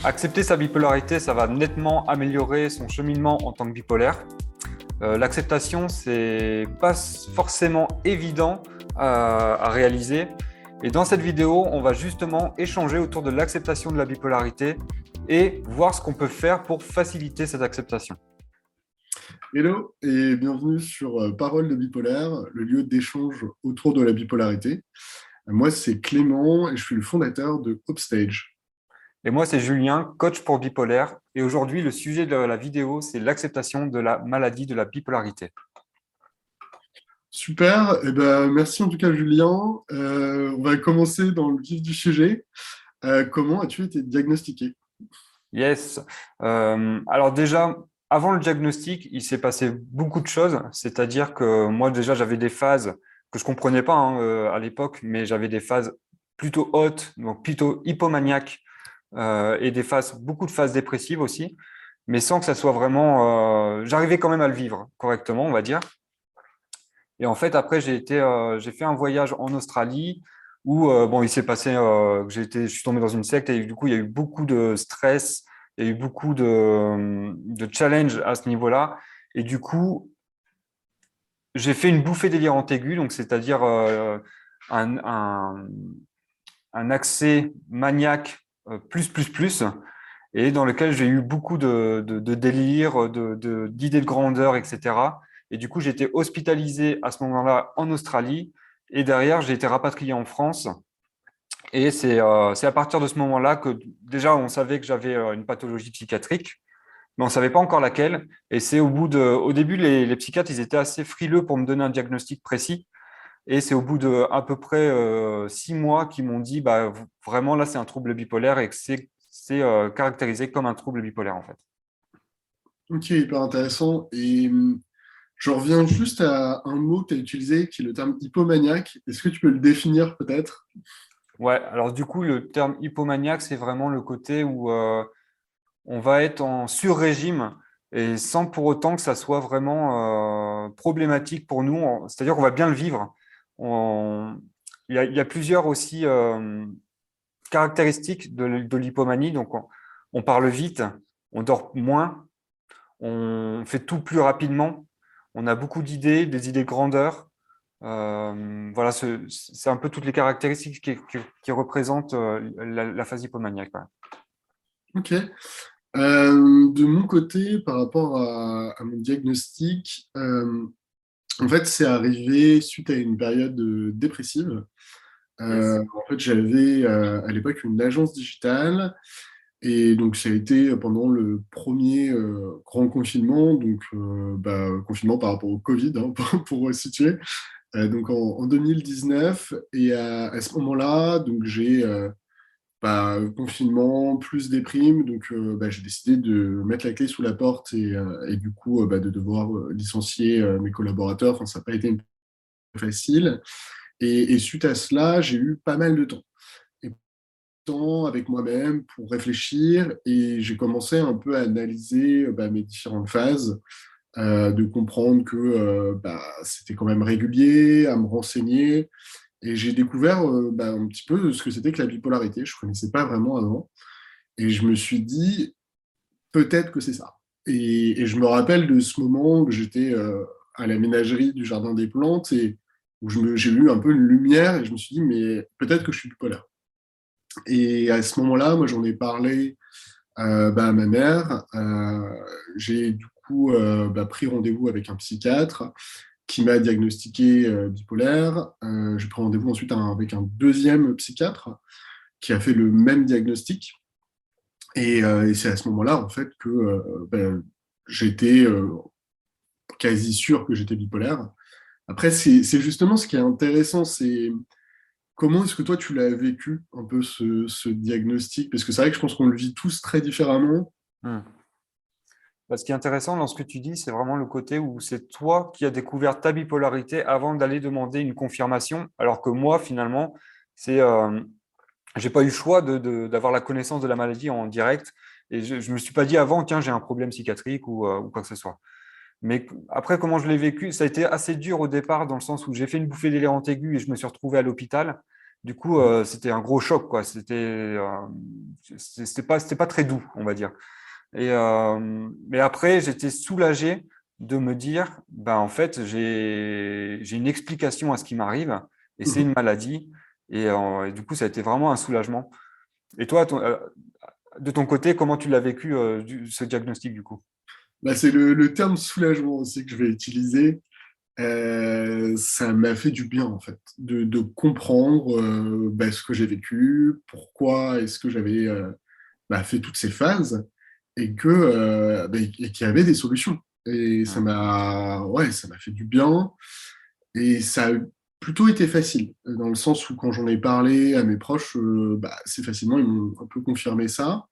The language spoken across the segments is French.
Accepter sa bipolarité, ça va nettement améliorer son cheminement en tant que bipolaire. L'acceptation, c'est pas forcément évident à réaliser. Et dans cette vidéo, on va justement échanger autour de l'acceptation de la bipolarité et voir ce qu'on peut faire pour faciliter cette acceptation. Hello et bienvenue sur Parole de bipolaire, le lieu d'échange autour de la bipolarité. Moi, c'est Clément et je suis le fondateur de Upstage. Et moi, c'est Julien, coach pour bipolaire. Et aujourd'hui, le sujet de la vidéo, c'est l'acceptation de la maladie de la bipolarité. Super, et ben, merci en tout cas Julien. On va commencer dans le vif du sujet. Comment as-tu été diagnostiqué? Yes. Alors déjà, avant le diagnostic, il s'est passé beaucoup de choses. C'est-à-dire que moi, déjà, j'avais des phases que je comprenais pas à l'époque, mais j'avais des phases plutôt hautes, donc plutôt hypomaniaques, et beaucoup de phases dépressives aussi, mais sans que ça soit vraiment. J'arrivais quand même à le vivre correctement, on va dire. Et en fait, après, j'ai fait un voyage en Australie où bon, il s'est passé que je suis tombé dans une secte et du coup, il y a eu beaucoup de stress, il y a eu beaucoup de challenges à ce niveau-là. Et du coup, j'ai fait une bouffée délirante aiguë, donc c'est-à-dire un, un, un accès maniaque plus, et dans lequel j'ai eu beaucoup de délire, d'idées de grandeur, etc. Et du coup, j'ai été hospitalisé à ce moment-là en Australie, et derrière, j'ai été rapatrié en France. Et c'est à partir de ce moment-là que déjà, on savait que j'avais une pathologie psychiatrique, mais on ne savait pas encore laquelle. Et c'est au début, les psychiatres, ils étaient assez frileux pour me donner un diagnostic précis. Et c'est au bout de à peu près 6 mois qu'ils m'ont dit, bah, vraiment, là, c'est un trouble bipolaire et que c'est caractérisé comme un trouble bipolaire, en fait. Ok, hyper intéressant. Et je reviens juste à un mot que tu as utilisé qui est le terme hypomaniaque. Est-ce que tu peux le définir peut-être? Ouais, alors du coup, le terme hypomaniaque, c'est vraiment le côté où on va être en sur-régime et sans pour autant que ça soit vraiment problématique pour nous. C'est-à-dire qu'on va bien le vivre. On- il y a plusieurs aussi caractéristiques de l'hypomanie. Donc, on parle vite, on dort moins, on fait tout plus rapidement, on a beaucoup d'idées, des idées de grandeur. Voilà, c'est un peu toutes les caractéristiques qui représentent la phase hypomaniaque. Ouais. Ok. De mon côté, par rapport à mon diagnostic, en fait, c'est arrivé suite à une période dépressive. Yes. En fait, j'avais à l'époque une agence digitale et donc ça a été pendant le premier grand confinement, donc confinement par rapport au Covid, hein, pour situer. Donc en 2019 et à ce moment-là, donc j'ai confinement plus déprime, donc j'ai décidé de mettre la clé sous la porte et du coup de devoir licencier mes collaborateurs. Enfin, ça n'a pas été facile. Et suite à cela, j'ai eu pas mal de temps. Et temps avec moi-même pour réfléchir et j'ai commencé un peu à analyser mes différentes phases, de comprendre que c'était quand même régulier, à me renseigner. Et j'ai découvert un petit peu ce que c'était que la bipolarité. Je ne connaissais pas vraiment avant. Et je me suis dit, peut-être que c'est ça. Et je me rappelle de ce moment où j'étais à la ménagerie du Jardin des Plantes et où j'ai eu un peu une lumière et je me suis dit, mais peut-être que je suis bipolaire. Et à ce moment-là, moi, j'en ai parlé à ma mère. J'ai du coup pris rendez-vous avec un psychiatre qui m'a diagnostiqué bipolaire. J'ai pris rendez-vous ensuite avec un deuxième psychiatre qui a fait le même diagnostic. Et c'est à ce moment-là, en fait, que j'étais quasi sûr que j'étais bipolaire. Après, c'est justement ce qui est intéressant, c'est comment est-ce que toi, tu l'as vécu, un peu ce diagnostic? Parce que c'est vrai que je pense qu'on le vit tous très différemment. Hmm. Bah, ce qui est intéressant dans ce que tu dis, c'est vraiment le côté où c'est toi qui as découvert ta bipolarité avant d'aller demander une confirmation, alors que moi, finalement, c'est, j'ai pas eu le choix d'avoir la connaissance de la maladie en direct, et je me suis pas dit avant, tiens, j'ai un problème psychiatrique ou quoi que ce soit. Mais après, comment je l'ai vécu, ça a été assez dur au départ, dans le sens où j'ai fait une bouffée délirante aiguë et je me suis retrouvé à l'hôpital. Du coup, c'était un gros choc, quoi. C'était pas très doux, on va dire. Mais après, j'étais soulagé de me dire, ben, en fait, j'ai une explication à ce qui m'arrive et c'est une Mhm. maladie. Et du coup, ça a été vraiment un soulagement. Et toi, de ton côté, comment tu l'as vécu, ce diagnostic, du coup? Bah, c'est le terme soulagement aussi que je vais utiliser. Ça m'a fait du bien, en fait, de comprendre bah, ce que j'ai vécu, pourquoi est-ce que j'avais bah, fait toutes ces phases et bah, et qu'il y avait des solutions. Et Hmm. ouais, ça m'a fait du bien. Et ça a plutôt été facile, dans le sens où quand j'en ai parlé à mes proches, bah, assez facilement, ils m'ont un peu confirmé ça.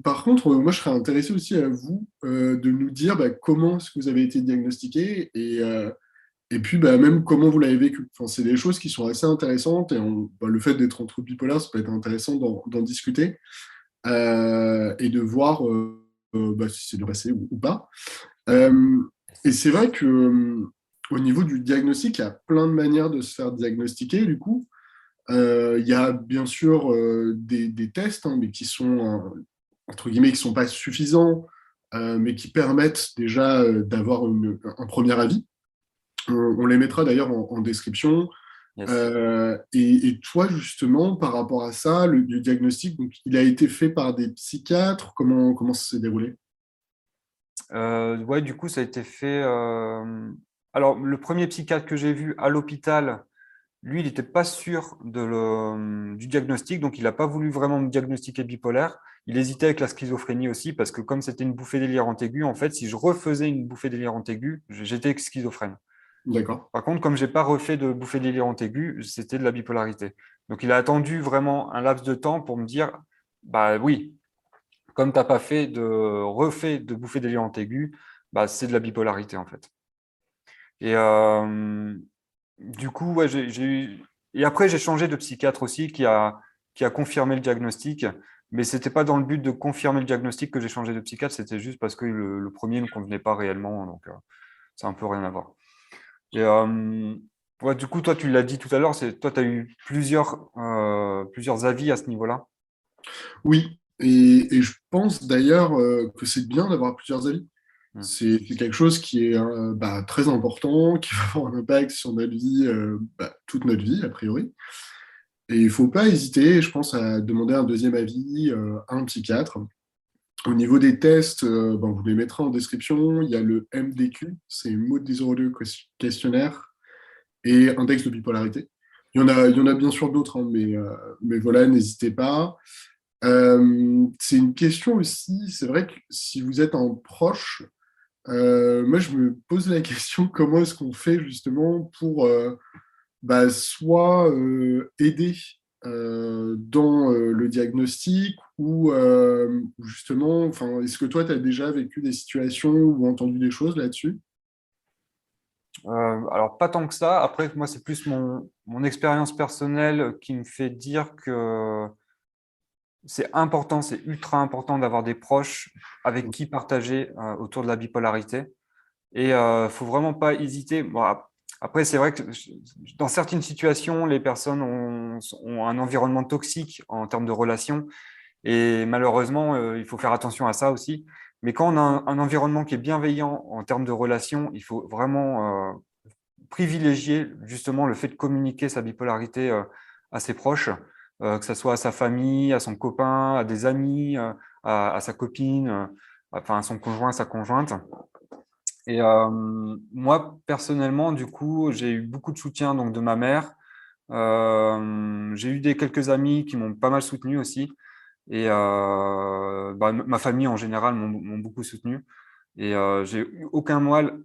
Par contre, moi, je serais intéressé aussi à vous de nous dire bah, comment est-ce que vous avez été diagnostiqué et puis bah, même comment vous l'avez vécu. Enfin, c'est des choses qui sont assez intéressantes et bah, le fait d'être entre bipolaire, ça peut être intéressant d'en discuter et de voir bah, si c'est bien passé ou pas. Euh, et c'est vrai que au niveau du diagnostic, il y a plein de manières de se faire diagnostiquer, du coup. Il y a bien sûr des tests, hein, mais qui sont, entre guillemets, qui sont pas suffisants, mais qui permettent déjà d'avoir un premier avis. On les mettra d'ailleurs en description. Yes. Et toi, justement, par rapport à ça, le diagnostic, donc, il a été fait par des psychiatres. Comment ça s'est déroulé? Ouais, du coup, ça a été fait. Alors, le premier psychiatre que j'ai vu à l'hôpital, lui, il n'était pas sûr du diagnostic, donc il n'a pas voulu vraiment me diagnostiquer bipolaire. Il hésitait avec la schizophrénie aussi, parce que comme c'était une bouffée délirante aiguë, en fait, si je refaisais une bouffée délirante aiguë, j'étais schizophrène. D'accord. Par contre, comme j'ai pas refait de bouffée délirante aiguë, c'était de la bipolarité. Donc, il a attendu vraiment un laps de temps pour me dire, bah oui, comme tu n'as pas refait de bouffée délirante aiguë, bah, c'est de la bipolarité, en fait. Et du coup, ouais, Et après, j'ai changé de psychiatre aussi qui a confirmé le diagnostic. Mais ce n'était pas dans le but de confirmer le diagnostic que j'ai changé de psychiatre, c'était juste parce que le premier ne me convenait pas réellement. Donc, ça n'a un peu rien à voir. Et ouais, du coup, toi, tu l'as dit tout à l'heure, toi, tu as eu plusieurs avis à ce niveau-là. Oui, et je pense d'ailleurs que c'est bien d'avoir plusieurs avis. Hmm. C'est quelque chose qui est bah, très important, qui va avoir un impact sur notre vie, bah, toute notre vie, a priori. Et il ne faut pas hésiter, je pense, à demander un deuxième avis à un psychiatre. Au niveau des tests, ben, vous les mettrez en description. Il y a le MDQ, c'est Mood Disorder Questionnaire, et index de bipolarité. Il y en a bien sûr d'autres, hein, mais voilà, n'hésitez pas. C'est une question aussi, c'est vrai que si vous êtes un proche, moi je me pose la question comment est-ce qu'on fait justement pour bah, soit aider dans le diagnostic ou justement, enfin, est-ce que toi tu as déjà vécu des situations ou entendu des choses là-dessus? Alors, pas tant que ça. Après, moi, c'est plus mon expérience personnelle qui me fait dire que c'est important, c'est ultra important d'avoir des proches avec qui partager autour de la bipolarité. Et faut vraiment pas hésiter. Bon, après, c'est vrai que dans certaines situations, les personnes ont un environnement toxique en termes de relations. Et malheureusement, il faut faire attention à ça aussi. Mais quand on a un environnement qui est bienveillant en termes de relations, il faut vraiment privilégier justement le fait de communiquer sa bipolarité à ses proches, que ce soit à sa famille, à son copain, à des amis, à sa copine, enfin à son conjoint, à sa conjointe. Et moi, personnellement, du coup, j'ai eu beaucoup de soutien donc, de ma mère. J'ai eu quelques amis qui m'ont pas mal soutenu aussi. Et bah, ma famille en général m'ont beaucoup soutenu. Et j'ai eu aucun mal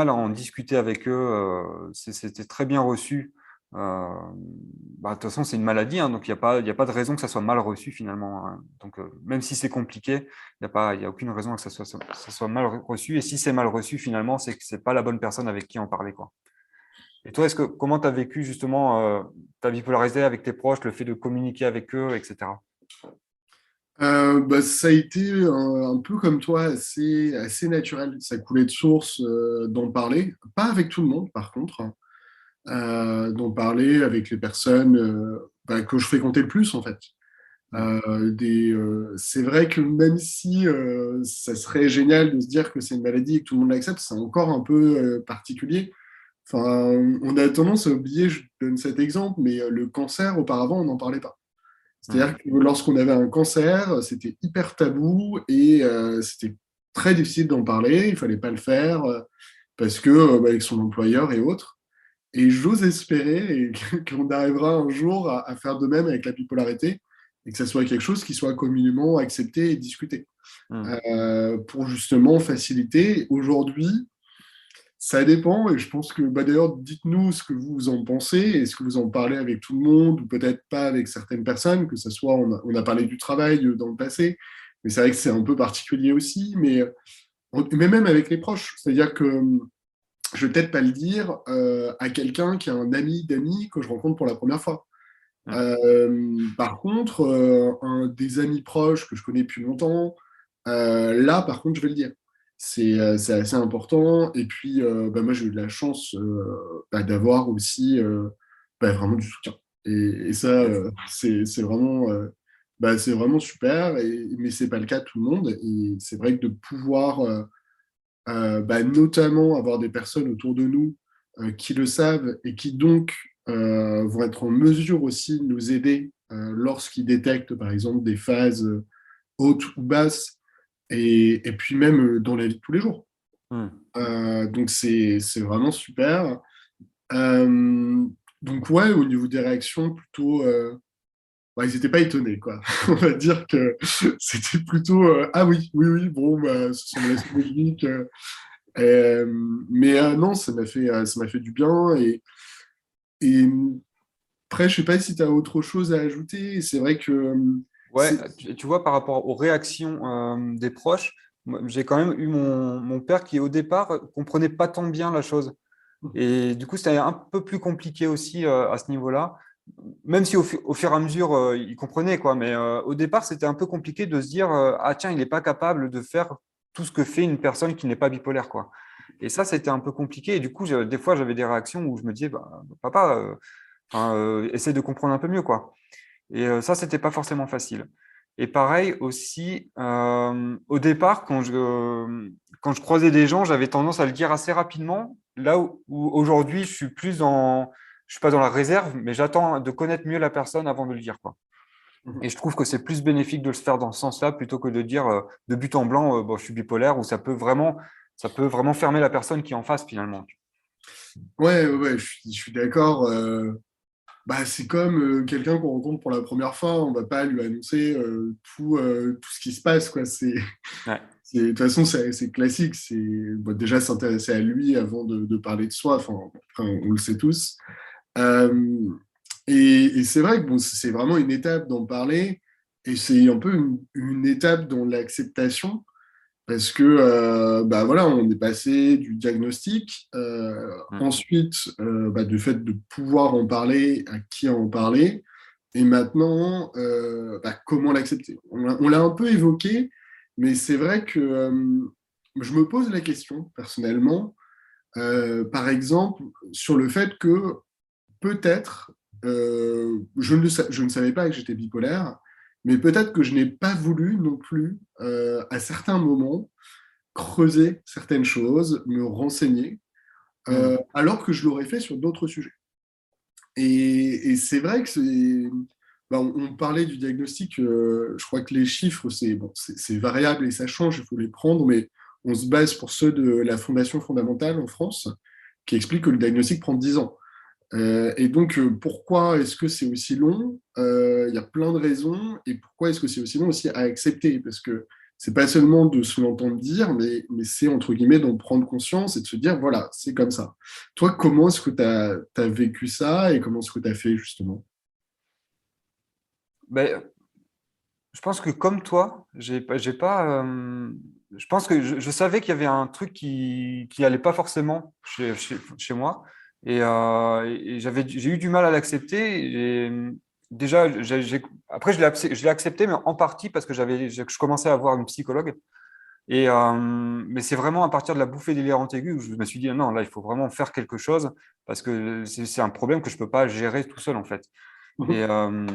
à en discuter avec eux. C'était très bien reçu. Bah, de toute façon, c'est une maladie, hein, donc il y a pas de raison que ça soit mal reçu finalement, hein. Donc, même si c'est compliqué, il y a aucune raison que ça soit mal reçu. Et si c'est mal reçu, finalement, c'est que c'est pas la bonne personne avec qui en parler, quoi. Et toi, comment tu as vécu justement ta bipolarité avec tes proches, le fait de communiquer avec eux, etc. Bah, ça a été un peu comme toi, assez naturel. Ça coulait de source d'en parler. Pas avec tout le monde, par contre, hein. d'en parler avec les personnes que je fréquentais le plus, en fait. Mm. C'est vrai que même si ça serait génial de se dire que c'est une maladie et que tout le monde l'accepte, c'est encore un peu particulier. Enfin, on a tendance à oublier, je donne cet exemple, mais le cancer, auparavant, on n'en parlait pas. Mm. C'est-à-dire que lorsqu'on avait un cancer, c'était hyper tabou et c'était très difficile d'en parler, il fallait pas le faire parce que avec son employeur et autres. Et j'ose espérer qu'on arrivera un jour à faire de même avec la bipolarité et que ça soit quelque chose qui soit communément accepté et discuté Mm. pour justement faciliter. Aujourd'hui, ça dépend et je pense que d'ailleurs, dites-nous ce que vous en pensez. Est-ce que vous en parlez avec tout le monde ou peut-être pas avec certaines personnes, que ce soit, on a parlé du travail dans le passé, mais c'est vrai que c'est un peu particulier aussi, mais même avec les proches. C'est-à-dire que je vais peut-être pas le dire à quelqu'un qui est un ami d'amis que je rencontre pour la première fois. Mm. Par contre, un des amis proches que je connais depuis longtemps, là, par contre, je vais le dire. C'est assez important. Et puis, moi, j'ai eu de la chance d'avoir aussi vraiment du soutien. Et ça, Yes. c'est vraiment, c'est vraiment super. Mais c'est pas le cas de tout le monde. Et c'est vrai que de pouvoir notamment avoir des personnes autour de nous qui le savent et qui donc vont être en mesure aussi de nous aider lorsqu'ils détectent par exemple des phases hautes ou basses et puis même dans la vie de tous les jours. Mm. Donc c'est vraiment super. Euh, donc ouais, au niveau des réactions, plutôt, ils n'étaient pas étonnés, quoi. On va dire que c'était plutôt ah oui, oui, oui, bon, ce semblait logique. Euh, non, ça m'a fait du bien. Et après, je sais pas si tu as autre chose à ajouter. C'est vrai que Ouais, c'est. tu vois, par rapport aux réactions des proches, moi, j'ai quand même eu mon père qui, au départ, comprenait pas tant bien la chose. Et du coup, c'était un peu plus compliqué aussi à ce niveau-là, même si au fur et à mesure, il comprenait, quoi. Mais au départ, c'était un peu compliqué de se dire, ah tiens, il n'est pas capable de faire tout ce que fait une personne qui n'est pas bipolaire, quoi. Et ça, c'était un peu compliqué. Et du coup, des fois, j'avais des réactions où je me disais, bah, papa, essaie de comprendre un peu mieux, quoi. Et ça, c'était pas forcément facile. Et pareil aussi, au départ, quand je croisais des gens, j'avais tendance à le dire assez rapidement. Là où aujourd'hui, je suis pas dans la réserve, mais j'attends de connaître mieux la personne avant de le dire, quoi. Et je trouve que c'est plus bénéfique de le faire dans ce sens-là plutôt que de dire de but en blanc, bon, je suis bipolaire, où ça peut vraiment fermer la personne qui est en face finalement. Ouais, ouais, ouais, je suis d'accord. C'est comme quelqu'un qu'on rencontre pour la première fois. On va pas lui annoncer tout ce qui se passe, quoi. Ouais. De toute façon, c'est classique. Déjà s'intéresser à lui avant de parler de soi. Enfin, après, on le sait tous. Euh, et c'est vrai que bon, c'est vraiment une étape d'en parler, et c'est un peu une étape dans l'acceptation, parce que voilà, on est passé du diagnostic, Mm. ensuite du fait de pouvoir en parler, à qui en parler, et maintenant, comment l'accepter. On l'a un peu évoqué, mais c'est vrai que je me pose la question, personnellement, par exemple, sur le fait que peut-être, je ne savais pas que j'étais bipolaire, mais peut-être que je n'ai pas voulu non plus, à certains moments, creuser certaines choses, me renseigner, Mm. alors que je l'aurais fait sur d'autres sujets. Et c'est vrai que on parlait du diagnostic, je crois que les chiffres, c'est variable et ça change, il faut les prendre, mais on se base pour ceux de la Fondation fondamentale en France, qui explique que le diagnostic prend 10 ans. Et donc, pourquoi est-ce que c'est aussi long? Il y a plein de raisons. Et pourquoi est-ce que c'est aussi long aussi à accepter? Parce que c'est pas seulement de se l'entendre dire, mais c'est entre guillemets d'en prendre conscience et de se dire, voilà, c'est comme ça. Toi, comment est-ce que tu as vécu ça et comment est-ce que tu as fait justement? Ben, je pense que comme toi, j'ai pas, je pense que je savais qu'il y avait un truc qui allait pas forcément chez moi et j'ai eu du mal à l'accepter. Déjà, après je l'ai accepté, mais en partie parce que je commençais à voir une psychologue Mais c'est vraiment à partir de la bouffée délirante aiguë où je me suis dit, non, là, il faut vraiment faire quelque chose parce que c'est un problème que je ne peux pas gérer tout seul, en fait. Et, Mhm. euh,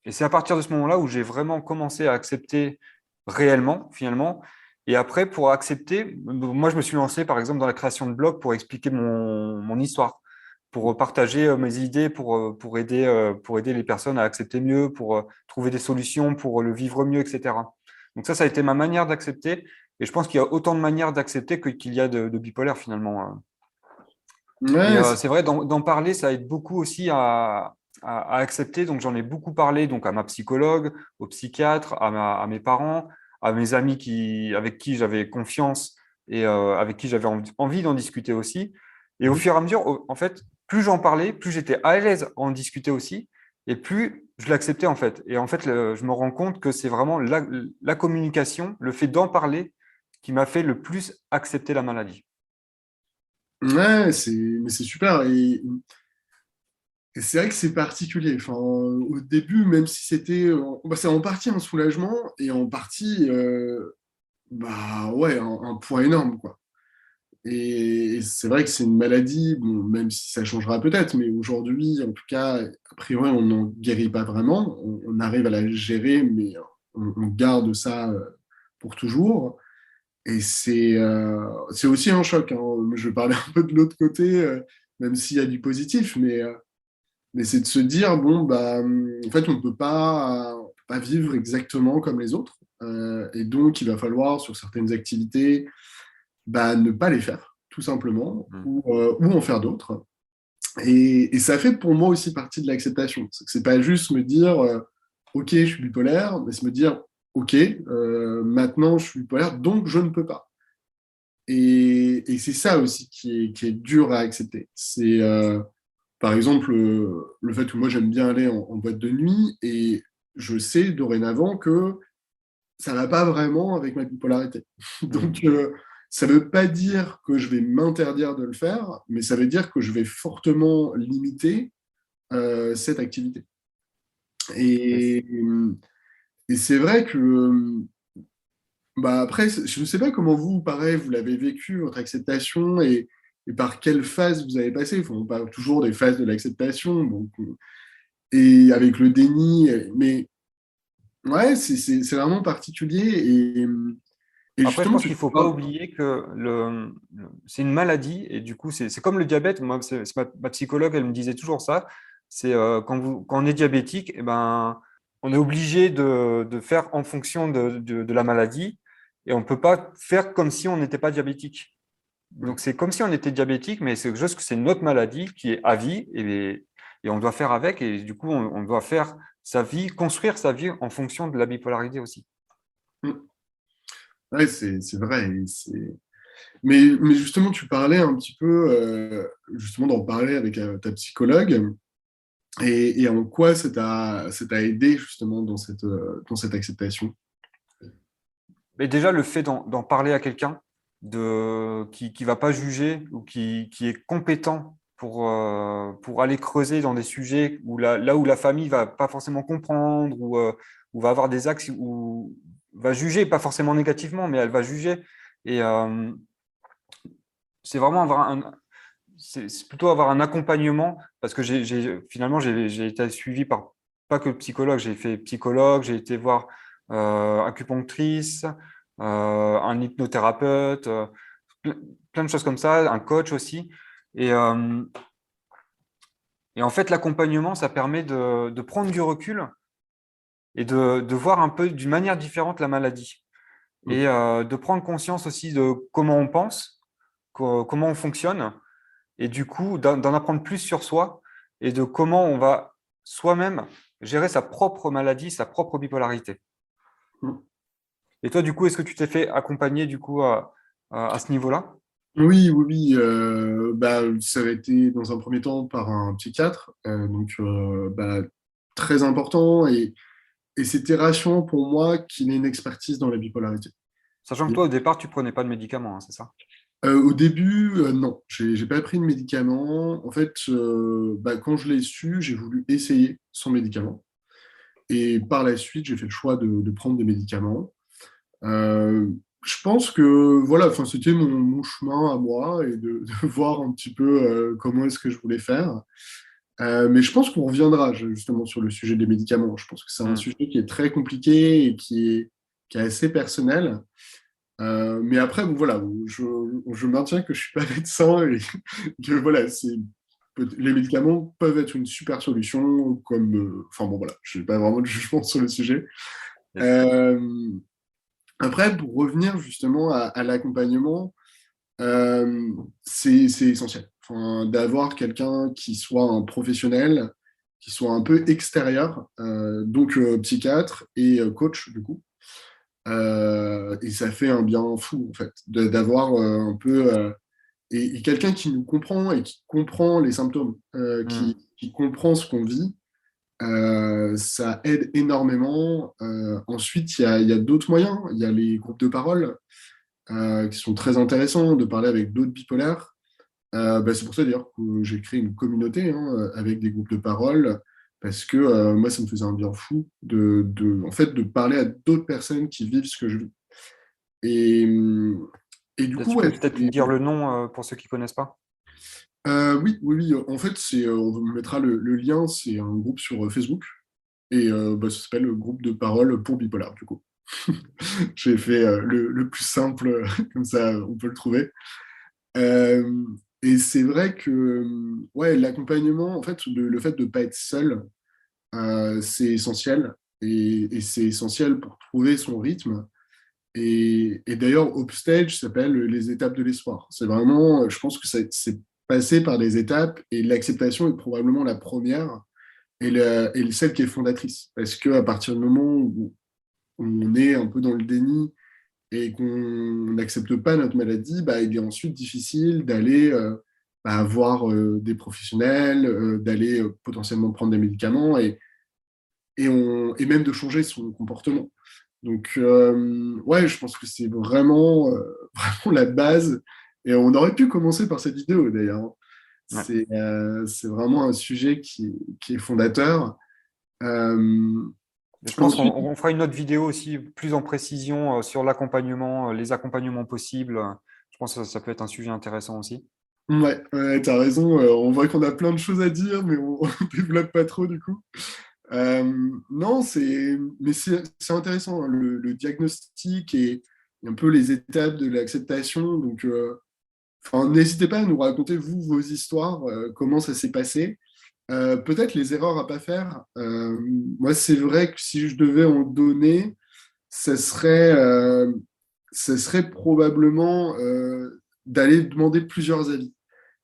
et c'est à partir de ce moment-là où j'ai vraiment commencé à accepter réellement, finalement. Et après, pour accepter, moi, je me suis lancé, par exemple, dans la création de blogs pour expliquer mon histoire, pour partager mes idées, pour aider les personnes à accepter mieux, pour trouver des solutions, pour le vivre mieux, etc. Donc ça a été ma manière d'accepter. Et je pense qu'il y a autant de manières d'accepter qu'il y a de bipolaire, finalement. Et Ouais, c'est vrai, d'en parler, ça aide beaucoup aussi à accepter. Donc, j'en ai beaucoup parlé donc, à ma psychologue, au psychiatre, à mes parents, à mes amis avec qui j'avais confiance et avec qui j'avais envie d'en discuter aussi. Et au Mhm. fur et à mesure, en fait, plus j'en parlais, plus j'étais à l'aise à en discuter aussi et plus je l'acceptais en fait. Et en fait, je me rends compte que c'est vraiment la communication, le fait d'en parler qui m'a fait le plus accepter la maladie. Ouais, mais c'est super. Et c'est vrai que c'est particulier. Enfin, au début, même si c'était, bah, c'est en partie un soulagement et en partie, bah ouais, un poids énorme, quoi. Et c'est vrai que c'est une maladie, bon, même si ça changera peut-être, mais aujourd'hui, en tout cas, a priori, on n'en guérit pas vraiment. On arrive à la gérer, mais on garde ça pour toujours. Et c'est aussi un choc, hein. Je vais parler un peu de l'autre côté, même s'il y a du positif, mais c'est de se dire, bon, bah, en fait, on peut pas vivre exactement comme les autres. Et donc, il va falloir, sur certaines activités, bah, ne pas les faire, tout simplement, Mm. ou en faire d'autres. Et ça fait pour moi aussi partie de l'acceptation. C'est pas juste me dire, OK, je suis bipolaire, mais se me dire, OK, maintenant je suis bipolaire, donc je ne peux pas. Et c'est ça aussi qui est dur à accepter. C'est, par exemple, le fait que moi j'aime bien aller en boîte de nuit et je sais dorénavant que ça va pas vraiment avec ma bipolarité. Donc, Mm. ça veut pas dire que je vais m'interdire de le faire, mais ça veut dire que je vais fortement limiter cette activité. Et Et, et c'est vrai que, bah après, je ne sais pas comment vous, pareil, vous l'avez vécu, votre acceptation, et par quelle phase vous avez passé. Enfin, on parle toujours des phases de l'acceptation, donc, et avec le déni, mais ouais, c'est vraiment particulier. Et Après, je justement, pense tu qu'il ne faut pas parles. oublier que c'est une maladie et du coup, c'est comme le diabète. Moi, c'est ma psychologue, elle me disait toujours ça. C'est quand on est diabétique, eh ben, on est obligé de faire en fonction de la maladie et on ne peut pas faire comme si on n'était pas diabétique. Donc, c'est comme si on était diabétique, mais c'est juste que c'est notre maladie qui est à vie et on doit faire avec. Et du coup, on doit faire sa vie, construire sa vie en fonction de la bipolarité aussi. Ouais, c'est vrai. Mais justement, tu parlais un petit peu, justement, d'en parler avec ta psychologue, et en quoi ça t'a aidé, justement, dans cette acceptation. Mais déjà, le fait d'en parler à quelqu'un qui va pas juger ou qui est compétent pour aller creuser dans des sujets là où la famille va pas forcément comprendre ou va avoir des axes où va juger, pas forcément négativement, mais elle va juger. Et c'est vraiment c'est plutôt avoir un accompagnement parce que finalement, j'ai été suivi par pas que psychologue, j'ai fait psychologue, j'ai été voir acupunctrice, un hypnothérapeute, ple- plein de choses comme ça, un coach aussi. Et, euh, et en fait, l'accompagnement, ça permet de prendre du recul et de voir un peu d'une manière différente la maladie et de prendre conscience aussi de comment on pense, comment on fonctionne et du coup d'en apprendre plus sur soi et de comment on va soi-même gérer sa propre maladie, sa propre bipolarité. Et toi, du coup, est-ce que tu t'es fait accompagner du coup à ce niveau-là? Oui, oui, oui. Bah, ça a été dans un premier temps par un psychiatre, donc bah, très important, et c'était rassurant pour moi qu'il ait une expertise dans la bipolarité. Sachant que toi, au départ, tu prenais pas de médicaments, hein, c'est ça? Au début, non, j'ai pas pris de médicaments. En fait, bah, quand je l'ai su, j'ai voulu essayer sans médicaments. Et par la suite, j'ai fait le choix de prendre des médicaments. Euh, Je pense que voilà, enfin, c'était mon chemin à moi et de voir un petit peu comment est-ce que je voulais faire. Mais je pense qu'on reviendra justement sur le sujet des médicaments. Je pense que c'est un Hmm. sujet qui est très compliqué et qui est assez personnel. Mais après, bon, voilà, je maintiens que je suis pas médecin et que voilà, les médicaments peuvent être une super solution. Comme, enfin bon, voilà, je n'ai pas vraiment de jugement sur le sujet. Yes. Euh, Après, pour revenir justement à l'accompagnement, c'est essentiel. Enfin, d'avoir quelqu'un qui soit un professionnel, qui soit un peu extérieur, donc psychiatre et coach du coup. Et ça fait un bien fou en fait, d'avoir un peu et quelqu'un qui nous comprend et qui comprend les symptômes, Hmm. qui comprend ce qu'on vit. Ça aide énormément. Ensuite, il y a d'autres moyens. Il y a les groupes de parole qui sont très intéressants, de parler avec d'autres bipolaires. Bah, c'est pour ça d'ailleurs que j'ai créé une communauté hein, avec des groupes de parole, parce que moi, ça me faisait un bien fou en fait, de parler à d'autres personnes qui vivent ce que je vis. Et, et du Et coup, tu ouais, peux peut-être dire le nom pour ceux qui connaissent pas? oui, oui, oui. En fait, on vous mettra le lien, c'est un groupe sur Facebook, et bah, ça s'appelle le groupe de parole pour bipolaire, du coup. J'ai fait le plus simple, comme ça on peut le trouver. Euh, et c'est vrai que ouais, l'accompagnement, en fait, le fait de ne pas être seul, c'est essentiel. Et c'est essentiel pour trouver son rythme. Et d'ailleurs, Upstage s'appelle les étapes de l'espoir. C'est vraiment, je pense que c'est passé par des étapes et l'acceptation est probablement la première et celle qui est fondatrice. Parce qu'à partir du moment où on est un peu dans le déni et qu'on n'accepte pas notre maladie, bah, il est ensuite difficile d'aller voir des professionnels, d'aller potentiellement prendre des médicaments et même de changer son comportement. Donc, ouais, je pense que c'est vraiment, vraiment la base. Et on aurait pu commencer par cette vidéo d'ailleurs. Ouais. C'est vraiment un sujet qui est fondateur. Euh, Et je pense qu'on Ensuite, on fera une autre vidéo aussi plus en précision sur l'accompagnement, les accompagnements possibles. Je pense que ça peut être un sujet intéressant aussi. ouais, ouais, t'as raison. On voit qu'on a plein de choses à dire, mais on ne développe pas trop du coup. Non, mais c'est intéressant, hein, le diagnostic et un peu les étapes de l'acceptation. Donc, enfin, n'hésitez pas à nous raconter, vous, vos histoires, comment ça s'est passé. Peut-être les erreurs à pas faire. Moi, c'est vrai que si je devais en donner, ça serait, euh, ça serait probablement d'aller demander plusieurs avis.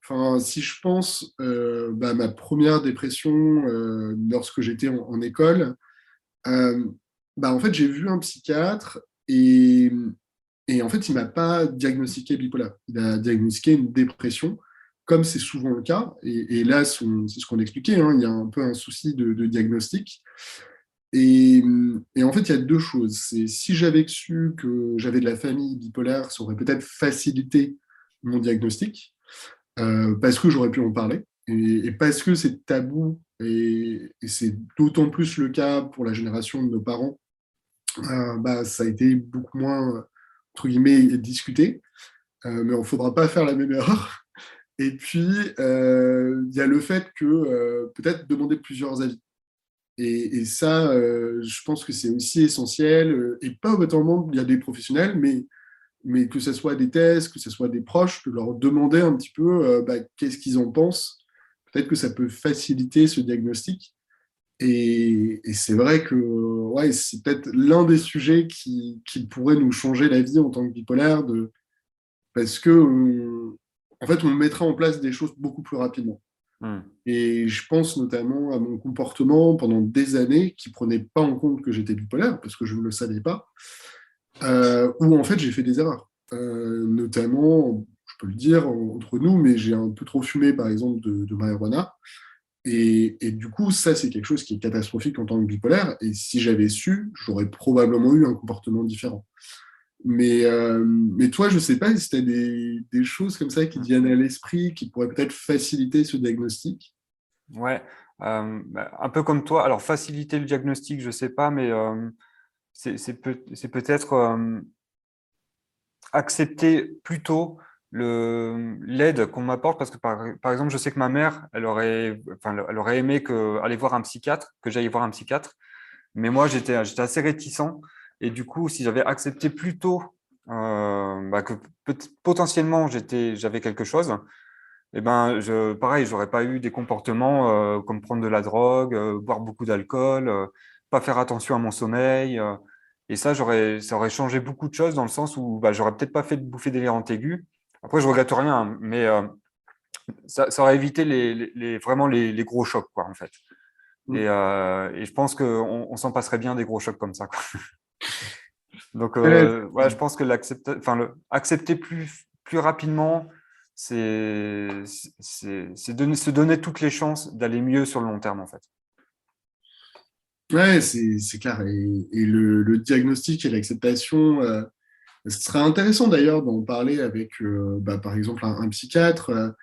Enfin, si je pense à ma première dépression lorsque j'étais en école, euh, en fait, j'ai vu un psychiatre et en fait, il m'a pas diagnostiqué bipolaire. Il a diagnostiqué une dépression, comme c'est souvent le cas. Et là, c'est ce qu'on expliquait, hein, il y a un peu un souci de diagnostic. Et, et en fait, il y a deux choses. C'est si j'avais su que j'avais de la famille bipolaire, ça aurait peut-être facilité mon diagnostic, parce que j'aurais pu en parler. Et parce que c'est tabou, et c'est d'autant plus le cas pour la génération de nos parents, ça a été beaucoup moins, entre guillemets, discuté. Mais on ne faudra pas faire la même erreur. Et puis, il y a le fait que peut-être demander plusieurs avis. Et ça, je pense que c'est aussi essentiel. Et pas autant, il y a des professionnels, mais que ce soit des tests, que ce soit des proches, de leur demander un petit peu qu'est-ce qu'ils en pensent. Peut-être que ça peut faciliter ce diagnostic. Et c'est vrai que ouais, c'est peut-être l'un des sujets qui pourrait nous changer la vie en tant que bipolaire, parce que en fait, on mettra en place des choses beaucoup plus rapidement. Hmm. Et je pense notamment à mon comportement pendant des années qui ne prenait pas en compte que j'étais bipolaire, parce que je ne le savais pas, où en fait j'ai fait des erreurs. Notamment, je peux le dire entre nous, mais j'ai un peu trop fumé par exemple de marijuana. Et du coup, ça c'est quelque chose qui est catastrophique en tant que bipolaire. Et si j'avais su, j'aurais probablement eu un comportement différent. Mais toi, je ne sais pas si tu as des choses comme ça qui te Hmm. viennent à l'esprit, qui pourraient peut-être faciliter ce diagnostic. Ouais, un peu comme toi. Alors, faciliter le diagnostic, je sais pas, mais c'est peut-être accepter plutôt l'aide qu'on m'apporte parce que par exemple, je sais que ma mère, elle aurait aimé aller voir un psychiatre, que j'aille voir un psychiatre, mais moi, j'étais assez réticent. Et du coup, si j'avais accepté plus tôt que potentiellement j'avais quelque chose, eh ben, pareil, j'aurais pas eu des comportements comme prendre de la drogue, boire beaucoup d'alcool, pas faire attention à mon sommeil. Et ça aurait changé beaucoup de choses dans le sens où j'aurais peut-être pas fait de bouffée délirante aiguë. Après, je regrette rien, hein, mais ça aurait évité vraiment les gros chocs, quoi, en fait. Et je pense qu'on s'en passerait bien des gros chocs comme ça, quoi. Donc, Ouais, je pense que accepter plus rapidement, c'est se donner toutes les chances d'aller mieux sur le long terme, en fait. ouais, c'est clair. Et le diagnostic et l'acceptation, ce serait intéressant d'ailleurs d'en parler avec, par exemple, un psychiatre.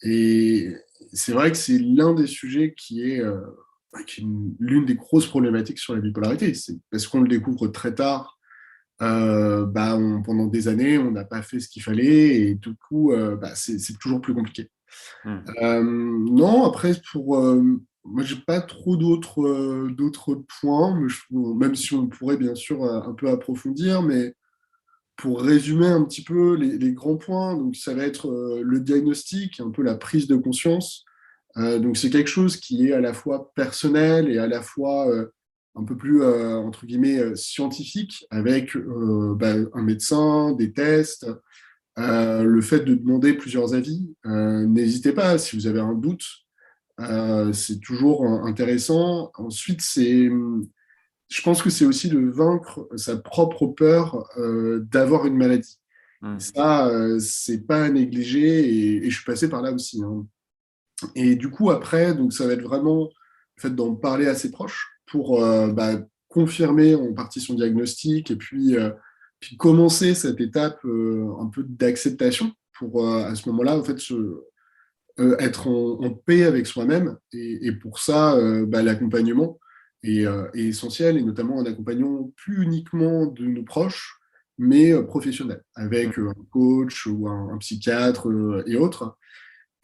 Et c'est vrai que c'est l'un des sujets qui est l'une des grosses problématiques sur la bipolarité. C'est parce qu'on le découvre très tard. Pendant des années, on n'a pas fait ce qu'il fallait et du coup, c'est toujours plus compliqué. Hmm. Non, après, moi, j'ai pas trop d'autres points, même si on pourrait bien sûr un peu approfondir, mais pour résumer un petit peu les grands points, donc ça va être le diagnostic, un peu la prise de conscience. Donc c'est quelque chose qui est à la fois personnel et à la fois un peu plus, entre guillemets, scientifique, avec un médecin, des tests, le fait de demander plusieurs avis. N'hésitez pas, si vous avez un doute, c'est toujours intéressant. Ensuite, je pense que c'est aussi de vaincre sa propre peur d'avoir une maladie. Et Hmm. ça, c'est pas à négliger et je suis passé par là aussi, hein. Et du coup, après, donc, ça va être vraiment le fait d'en parler à ses proches pour confirmer en partie son diagnostic et puis commencer cette étape un peu d'acceptation pour à ce moment-là, en fait, être en paix avec soi-même. Et pour ça, l'accompagnement est essentiel, et notamment un accompagnement plus uniquement de nos proches, mais professionnel, avec Hmm. un coach ou un psychiatre et autres.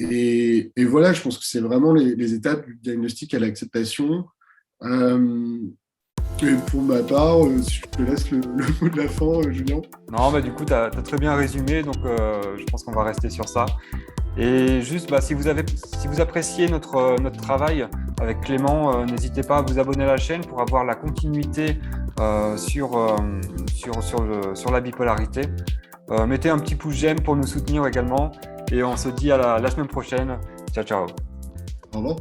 Et voilà, je pense que c'est vraiment les étapes du diagnostic à l'acceptation. Euh, et pour ma part, si je te laisse le mot de la fin, Julien. Non, du coup, tu as très bien résumé, donc je pense qu'on va rester sur ça. Et juste, si vous appréciez notre travail avec Clément, n'hésitez pas à vous abonner à la chaîne pour avoir la continuité sur la bipolarité. Mettez un petit pouce j'aime pour nous soutenir également. Et on se dit à la semaine prochaine. Ciao, ciao. Au revoir.